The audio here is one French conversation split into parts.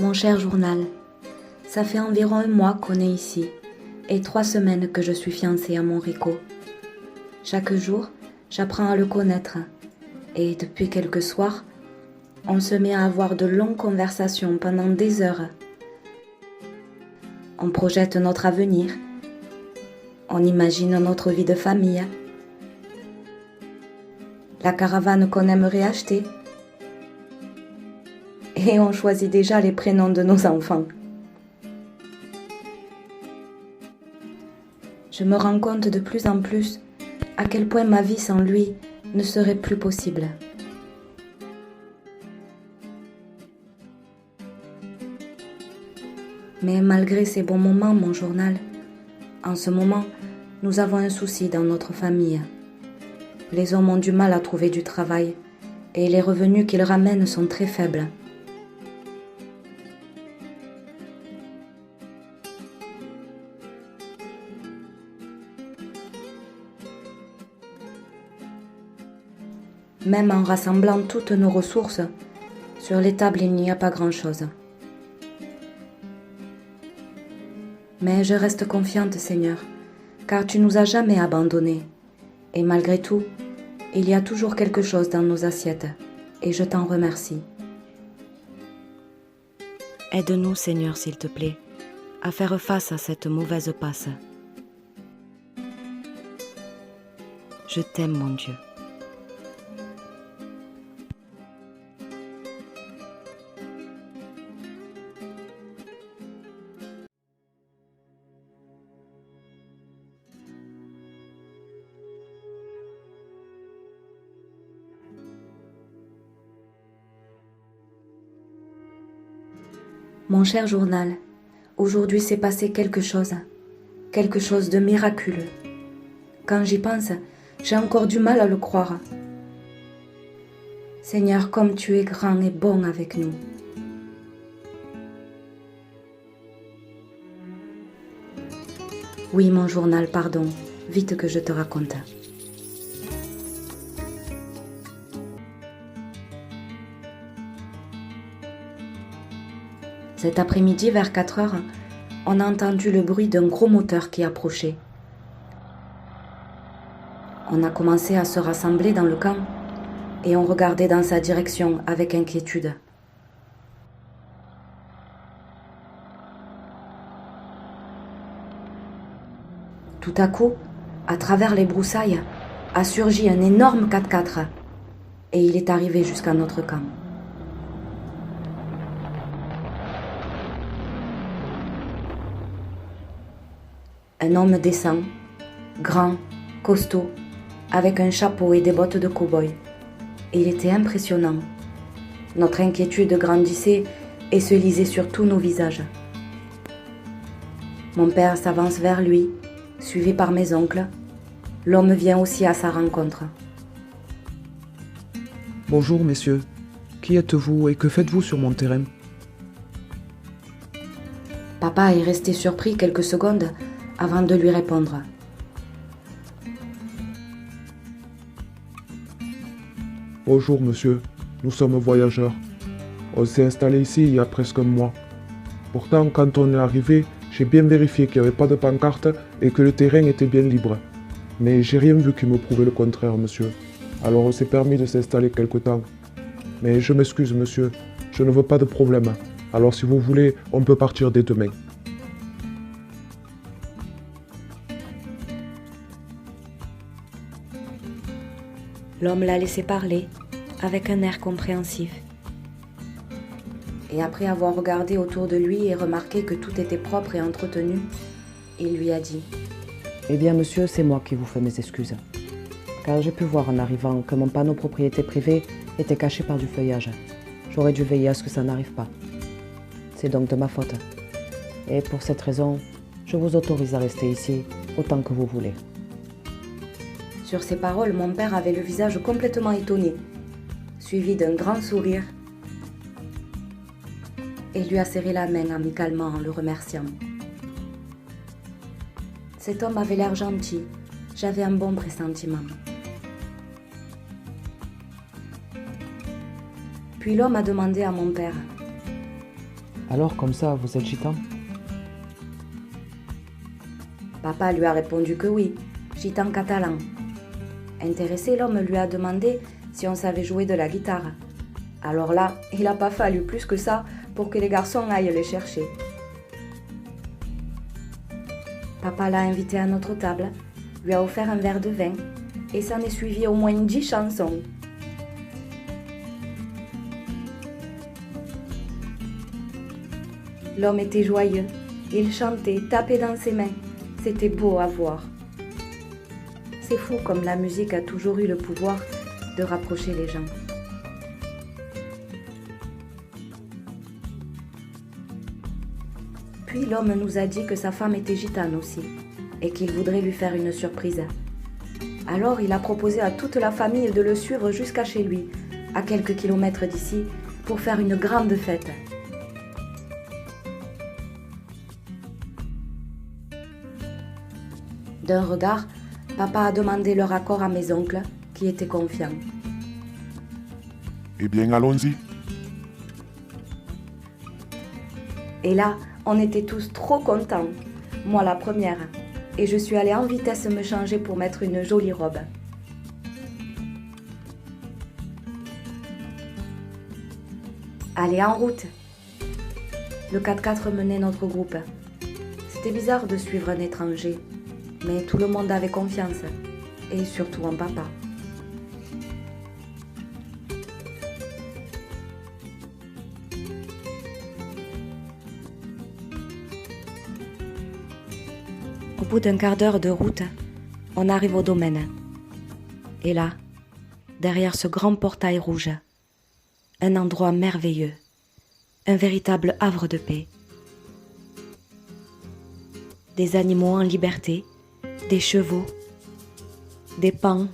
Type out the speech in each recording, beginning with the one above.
Mon cher journal, ça fait environ 1 mois qu'on est ici et 3 semaines que je suis fiancée à mon Rico. Chaque jour, j'apprends à le connaître et depuis quelques soirs, on se met à avoir de longues conversations pendant des heures. On projette notre avenir, on imagine notre vie de famille, la caravane qu'on aimerait acheter et on choisit déjà les prénoms de nos enfants. Je me rends compte de plus en plus à quel point ma vie sans lui ne serait plus possible. Mais malgré ces bons moments, mon journal, en ce moment, nous avons un souci dans notre famille. Les hommes ont du mal à trouver du travail et les revenus qu'ils ramènent sont très faibles. Même en rassemblant toutes nos ressources, sur les tables il n'y a pas grand-chose. Mais je reste confiante, Seigneur, car tu nous as jamais abandonnés. Et malgré tout, il y a toujours quelque chose dans nos assiettes, et je t'en remercie. Aide-nous, Seigneur, s'il te plaît, à faire face à cette mauvaise passe. Je t'aime, mon Dieu. Mon cher journal, aujourd'hui s'est passé quelque chose de miraculeux. Quand j'y pense, j'ai encore du mal à le croire. Seigneur, comme tu es grand et bon avec nous. Oui, mon journal, pardon, vite que je te raconte. Cet après-midi, vers 4 heures, on a entendu le bruit d'un gros moteur qui approchait. On a commencé à se rassembler dans le camp et on regardait dans sa direction avec inquiétude. Tout à coup, à travers les broussailles, a surgi un énorme 4x4 et il est arrivé jusqu'à notre camp. Un homme descend, grand, costaud, avec un chapeau et des bottes de cow-boy. Il était impressionnant. Notre inquiétude grandissait et se lisait sur tous nos visages. Mon père s'avance vers lui, suivi par mes oncles. L'homme vient aussi à sa rencontre. Bonjour, messieurs. Qui êtes-vous et que faites-vous sur mon terrain? Papa est resté surpris quelques secondes avant de lui répondre. Bonjour, monsieur. Nous sommes voyageurs. On s'est installé ici il y a presque 1 mois. Pourtant, quand on est arrivé, j'ai bien vérifié qu'il n'y avait pas de pancarte et que le terrain était bien libre. Mais j'ai rien vu qui me prouvait le contraire, monsieur. Alors on s'est permis de s'installer quelque temps. Mais je m'excuse, monsieur. Je ne veux pas de problème. Alors si vous voulez, on peut partir dès demain. L'homme l'a laissé parler, avec un air compréhensif. Et après avoir regardé autour de lui et remarqué que tout était propre et entretenu, il lui a dit : Eh bien, monsieur, c'est moi qui vous fais mes excuses. Car j'ai pu voir en arrivant que mon panneau propriété privée était caché par du feuillage. J'aurais dû veiller à ce que ça n'arrive pas. C'est donc de ma faute. Et pour cette raison, je vous autorise à rester ici autant que vous voulez. Sur ces paroles, mon père avait le visage complètement étonné, suivi d'un grand sourire, et lui a serré la main amicalement en le remerciant. Cet homme avait l'air gentil, j'avais un bon pressentiment. Puis l'homme a demandé à mon père : Alors, comme ça, vous êtes gitan? Papa lui a répondu que oui, gitan catalan. Intéressé, l'homme lui a demandé si on savait jouer de la guitare. Alors là, il n'a pas fallu plus que ça pour que les garçons aillent les chercher. Papa l'a invité à notre table, lui a offert un verre de vin et s'en est suivi au moins 10 chansons. L'homme était joyeux, il chantait, tapait dans ses mains. C'était beau à voir. C'est fou comme la musique a toujours eu le pouvoir de rapprocher les gens. Puis l'homme nous a dit que sa femme était gitane aussi et qu'il voudrait lui faire une surprise. Alors il a proposé à toute la famille de le suivre jusqu'à chez lui, à quelques kilomètres d'ici, pour faire une grande fête. D'un regard, papa a demandé leur accord à mes oncles, qui étaient confiants. Eh bien, allons-y. Et là, on était tous trop contents, moi la première, et je suis allée en vitesse me changer pour mettre une jolie robe. Allez, en route! Le 4x4 menait notre groupe. C'était bizarre de suivre un étranger, mais tout le monde avait confiance, et surtout en papa. Au bout d'un quart d'heure de route, on arrive au domaine. Et là, derrière ce grand portail rouge, un endroit merveilleux, un véritable havre de paix. Des animaux en liberté, des chevaux, des paons,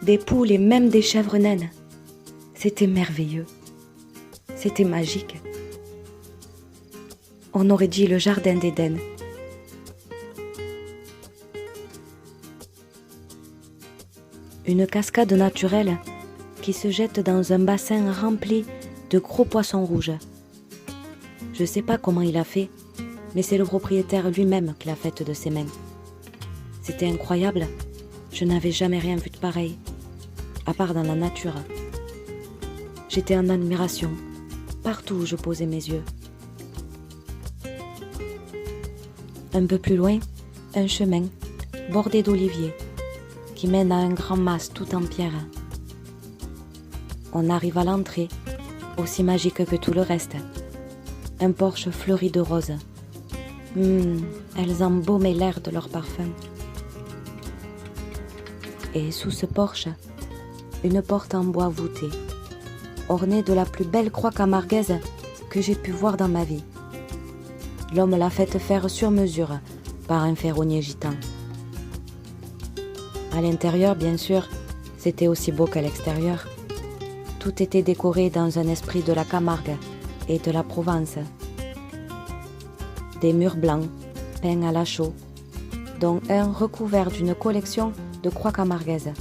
des poules et même des chèvres naines. C'était merveilleux. C'était magique. On aurait dit le jardin d'Éden. Une cascade naturelle qui se jette dans un bassin rempli de gros poissons rouges. Je ne sais pas comment il a fait, mais c'est le propriétaire lui-même qui l'a faite de ses mains. C'était incroyable, je n'avais jamais rien vu de pareil, à part dans la nature. J'étais en admiration, partout où je posais mes yeux. Un peu plus loin, un chemin, bordé d'oliviers, qui mène à un grand mas tout en pierre. On arrive à l'entrée, aussi magique que tout le reste. Un porche fleuri de roses. Elles embaumaient l'air de leur parfum. Et sous ce porche, une porte en bois voûté, ornée de la plus belle croix camarguaise que j'ai pu voir dans ma vie. L'homme l'a faite faire sur mesure par un ferronnier gitan. À l'intérieur, bien sûr, c'était aussi beau qu'à l'extérieur. Tout était décoré dans un esprit de la Camargue et de la Provence. Des murs blancs, peints à la chaux, dont un recouvert d'une collection de croix camarguaises.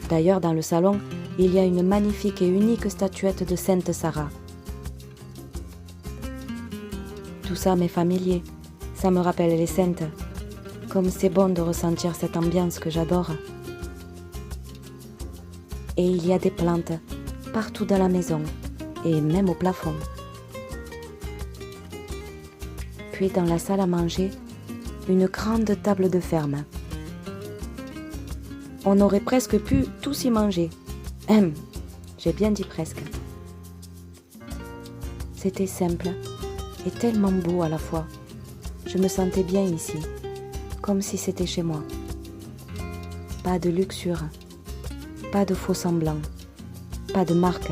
D'ailleurs, dans le salon, il y a une magnifique et unique statuette de Sainte Sarah. Tout ça m'est familier, ça me rappelle les saintes. Comme c'est bon de ressentir cette ambiance que j'adore. Et il y a des plantes partout dans la maison, et même au plafond. Puis dans la salle à manger, une grande table de ferme. On aurait presque pu tous y manger. J'ai bien dit presque. C'était simple et tellement beau à la fois. Je me sentais bien ici, comme si c'était chez moi. Pas de luxure, pas de faux semblants, pas de marque.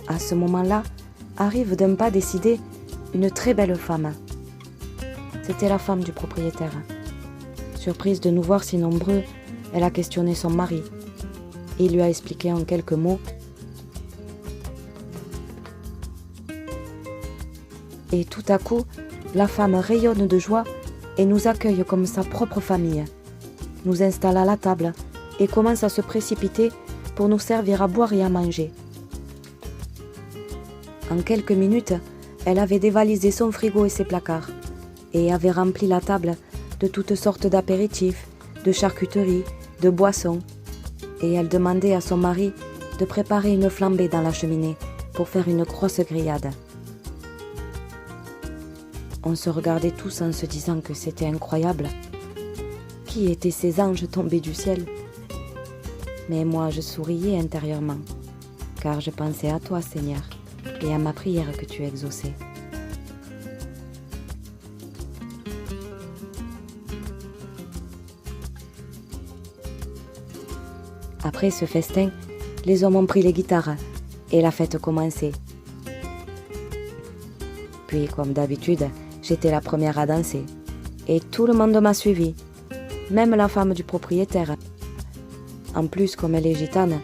À ce moment-là, arrive d'un pas décidé une très belle femme. C'était la femme du propriétaire. Surprise de nous voir si nombreux, elle a questionné son mari. Il lui a expliqué en quelques mots. Et tout à coup, la femme rayonne de joie et nous accueille comme sa propre famille. Nous installe à la table et commence à se précipiter pour nous servir à boire et à manger. En quelques minutes, elle avait dévalisé son frigo et ses placards et avait rempli la table de toutes sortes d'apéritifs, de charcuteries, de boissons. Et elle demandait à son mari de préparer une flambée dans la cheminée pour faire une grosse grillade. On se regardait tous en se disant que c'était incroyable. Qui étaient ces anges tombés du ciel? Mais moi, je souriais intérieurement, car je pensais à toi, Seigneur, et à ma prière que tu exauçais. Après ce festin, les hommes ont pris les guitares et la fête commençait. Puis, comme d'habitude, j'étais la première à danser et tout le monde m'a suivi, même la femme du propriétaire. En plus, comme elle est gitane,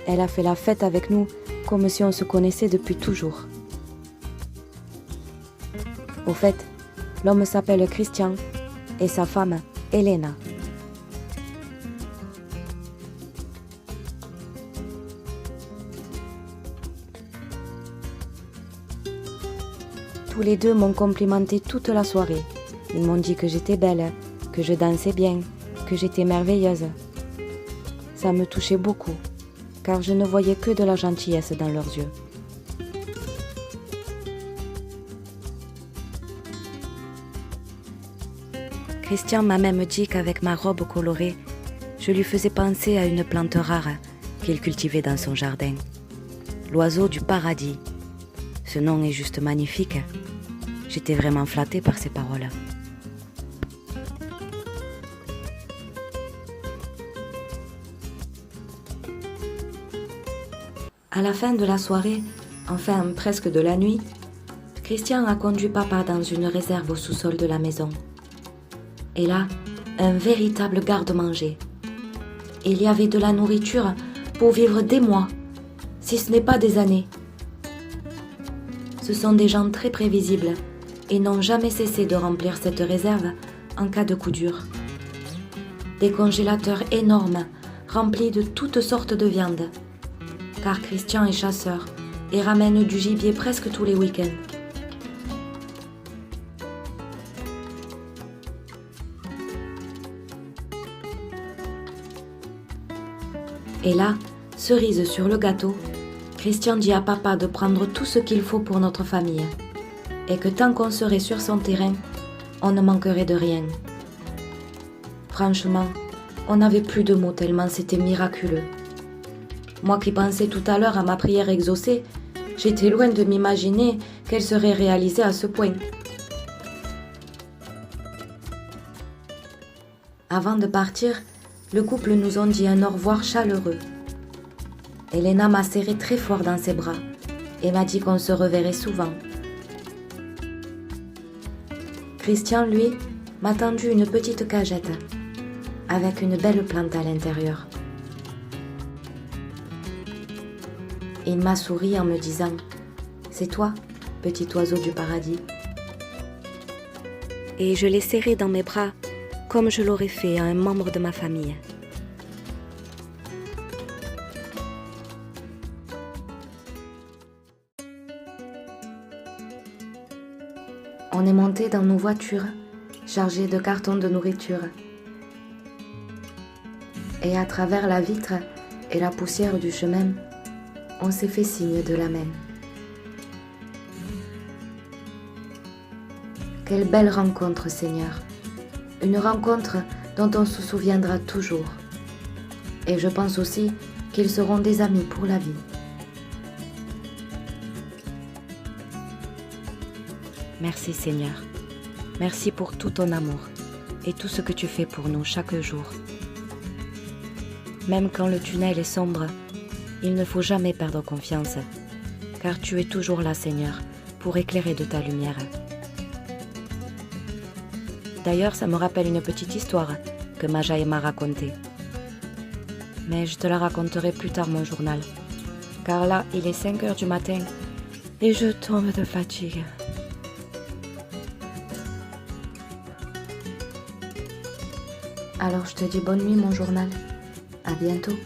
elle a fait la fête avec nous comme si on se connaissait depuis toujours. Au fait, l'homme s'appelle Christian et sa femme, Elena. Tous les deux m'ont complimenté toute la soirée. Ils m'ont dit que j'étais belle, que je dansais bien, que j'étais merveilleuse. Ça me touchait beaucoup, car je ne voyais que de la gentillesse dans leurs yeux. Christian m'a même dit qu'avec ma robe colorée, je lui faisais penser à une plante rare qu'il cultivait dans son jardin. L'oiseau du paradis. Ce nom est juste magnifique. J'étais vraiment flattée par ces paroles. À la fin de la soirée, enfin presque de la nuit, Christian a conduit papa dans une réserve au sous-sol de la maison. Et là, un véritable garde-manger. Il y avait de la nourriture pour vivre des mois, si ce n'est pas des années. Ce sont des gens très prévisibles et n'ont jamais cessé de remplir cette réserve en cas de coup dur. Des congélateurs énormes remplis de toutes sortes de viandes, car Christian est chasseur et ramène du gibier presque tous les week-ends. Et là, cerise sur le gâteau, Christian dit à papa de prendre tout ce qu'il faut pour notre famille et que tant qu'on serait sur son terrain, on ne manquerait de rien. Franchement, on n'avait plus de mots tellement c'était miraculeux. Moi qui pensais tout à l'heure à ma prière exaucée, j'étais loin de m'imaginer qu'elle serait réalisée à ce point. Avant de partir, le couple nous ont dit un au revoir chaleureux. Elena m'a serré très fort dans ses bras et m'a dit qu'on se reverrait souvent. Christian, lui, m'a tendu une petite cagette avec une belle plante à l'intérieur. Il m'a souri en me disant « C'est toi, petit oiseau du paradis ». Et je l'ai serré dans mes bras comme je l'aurais fait à un membre de ma famille. On est monté dans nos voitures, chargées de cartons de nourriture. Et à travers la vitre et la poussière du chemin, on s'est fait signe de la main. Quelle belle rencontre, Seigneur. Une rencontre dont on se souviendra toujours. Et je pense aussi qu'ils seront des amis pour la vie. Merci Seigneur. Merci pour tout ton amour et tout ce que tu fais pour nous chaque jour. Même quand le tunnel est sombre, il ne faut jamais perdre confiance, car tu es toujours là, Seigneur, pour éclairer de ta lumière. D'ailleurs, ça me rappelle une petite histoire que Majaï m'a racontée. Mais je te la raconterai plus tard, mon journal, car là, il est 5 heures du matin et je tombe de fatigue. Alors je te dis bonne nuit, mon journal, À bientôt.